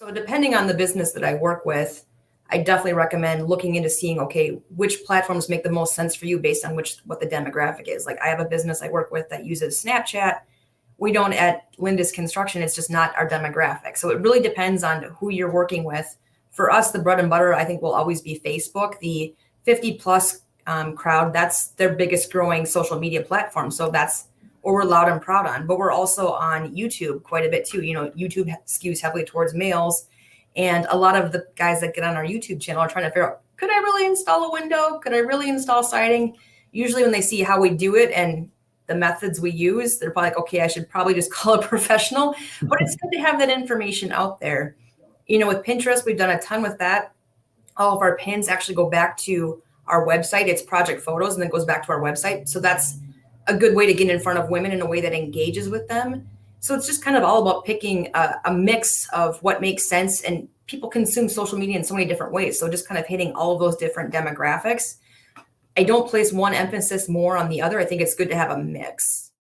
So depending on the business that I work with, I definitely recommend looking into seeing, okay, which platforms make the most sense for you based on what the demographic is. Like I have a business I work with that uses Snapchat. We don't at Lindus Construction. It's just not our demographic. So it really depends on who you're working with. For us, the bread and butter, I think, will always be Facebook. The 50 plus crowd, that's their biggest growing social media platform. So that's what we're loud and proud on. But we're also on YouTube quite a bit too. You know, YouTube skews heavily towards males. And a lot of the guys that get on our YouTube channel are trying to figure out, could I really install a window? Could I really install siding? Usually when they see how we do it and the methods we use, they're probably like, okay, I should probably just call a professional. But it's good to have that information out there. You know, with Pinterest, we've done a ton with that. All of our pins actually go back to our website. It's project photos and then goes back to our website. So that's a good way to get in front of women in a way that engages with them. So it's just kind of all about picking a mix of what makes sense. And people consume social media in so many different ways. So just kind of hitting all of those different demographics. I don't place one emphasis more on the other. I think it's good to have a mix.